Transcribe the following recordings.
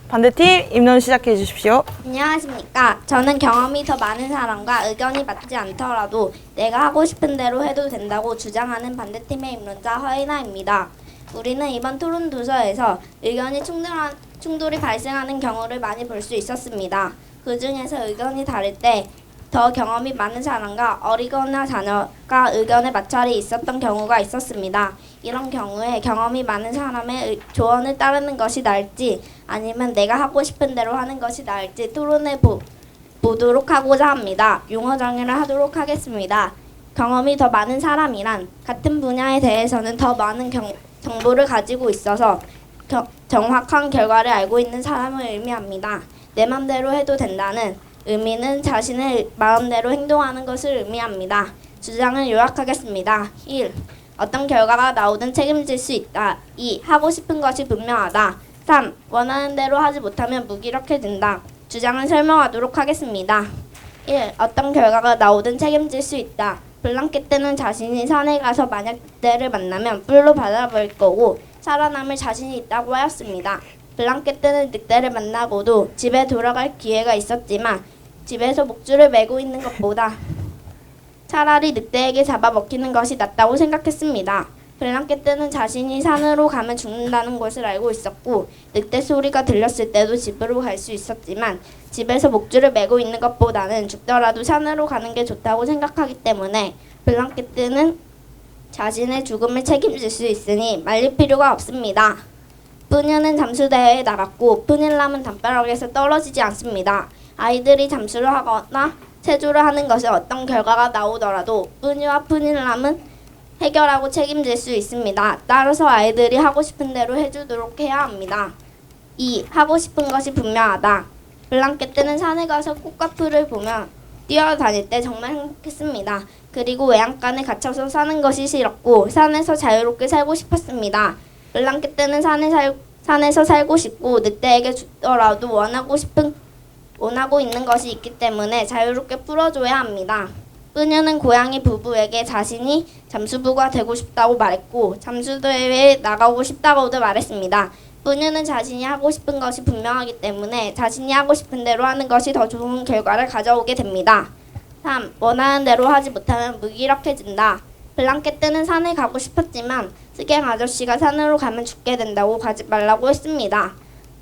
반대팀 입론 시작해 주십시오. 안녕하십니까. 저는 경험이 더 많은 사람과 의견이 맞지 않더라도 내가 하고 싶은 대로 해도 된다고 주장하는 반대팀의 입론자 허이나입니다. 우리는 이번 토론 도서에서 의견이 충돌이 발생하는 경우를 많이 볼 수 있었습니다. 그 중에서 의견이 다를 때 더 경험이 많은 사람과 어리거나 자녀가 의견의 마찰이 있었던 경우가 있었습니다. 이런 경우에 경험이 많은 사람의 조언을 따르는 것이 나을지 아니면 내가 하고 싶은 대로 하는 것이 나을지 토론해 보도록 하고자 합니다. 용어 정의를 하도록 하겠습니다. 경험이 더 많은 사람이란 같은 분야에 대해서는 더 많은 정보를 가지고 있어서 정확한 결과를 알고 있는 사람을 의미합니다. 내 맘대로 해도 된다는 의미는 자신의 마음대로 행동하는 것을 의미합니다. 주장을 요약하겠습니다. 1. 어떤 결과가 나오든 책임질 수 있다. 2. 하고 싶은 것이 분명하다. 3. 원하는 대로 하지 못하면 무기력해진다. 주장을 설명하도록 하겠습니다. 1. 어떤 결과가 나오든 책임질 수 있다. 블랑케트는 자신이 산에 가서 만약 늑대를 만나면 뿔로 받아버릴 거고 살아남을 자신이 있다고 하였습니다. 블랑케트는 늑대를 만나고도 집에 돌아갈 기회가 있었지만 집에서 목줄을 메고 있는 것보다 차라리 늑대에게 잡아먹히는 것이 낫다고 생각했습니다. 블랑케트는 자신이 산으로 가면 죽는다는 것을 알고 있었고 늑대 소리가 들렸을 때도 집으로 갈 수 있었지만 집에서 목줄을 메고 있는 것보다는 죽더라도 산으로 가는 게 좋다고 생각하기 때문에 블랑케트는 자신의 죽음을 책임질 수 있으니 말릴 필요가 없습니다. 뿌녀는 잠수대회에 나갔고 푸닐람은 담벼락에서 떨어지지 않습니다. 아이들이 잠수를 하거나 체조를 하는 것에 어떤 결과가 나오더라도 뿌녀와 푸닐람은 해결하고 책임질 수 있습니다. 따라서 아이들이 하고 싶은 대로 해주도록 해야 합니다. 2. 하고 싶은 것이 분명하다. 블랑케트는 산에 가서 꽃과 풀을 보며 뛰어다닐 때 정말 행복했습니다. 그리고 외양간에 갇혀서 사는 것이 싫었고 산에서 자유롭게 살고 싶었습니다. 블랑케트는 산에서 살고 싶고 늑대에게 죽더라도 원하고 있는 것이 있기 때문에 자유롭게 풀어줘야 합니다. 뿌녀는 고양이 부부에게 자신이 잠수부가 되고 싶다고 말했고 잠수대회에 나가고 싶다고도 말했습니다. 뿌녀는 자신이 하고 싶은 것이 분명하기 때문에 자신이 하고 싶은 대로 하는 것이 더 좋은 결과를 가져오게 됩니다. 3. 원하는 대로 하지 못하면 무기력해진다. 블랑케트는 산에 가고 싶었지만 스갱 아저씨가 산으로 가면 죽게 된다고 가지 말라고 했습니다.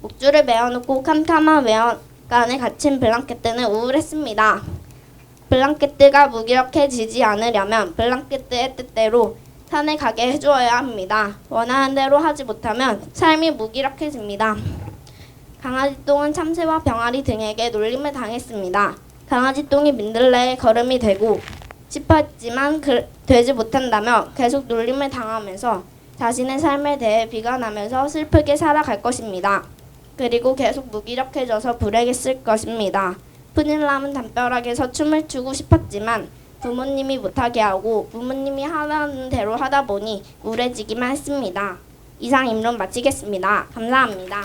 목줄을 메어놓고 캄캄한 외양간에 갇힌 블랑케트는 우울했습니다. 블랑케트가 무기력해지지 않으려면 블랑케트의 뜻대로 산에 가게 해주어야 합니다. 원하는 대로 하지 못하면 삶이 무기력해집니다. 강아지똥은 참새와 병아리 등에게 놀림을 당했습니다. 강아지똥이 민들레에 거름이 되고 싶었지만 되지 못한다며 계속 놀림을 당하면서 자신의 삶에 대해 비관하면서 슬프게 살아갈 것입니다. 그리고 계속 무기력해져서 불행했을 것입니다. 푸닐람은 담벼락에서 춤을 추고 싶었지만 부모님이 못하게 하고 부모님이 하라는 대로 하다 보니 우울해지기만 했습니다. 이상 입론 마치겠습니다. 감사합니다.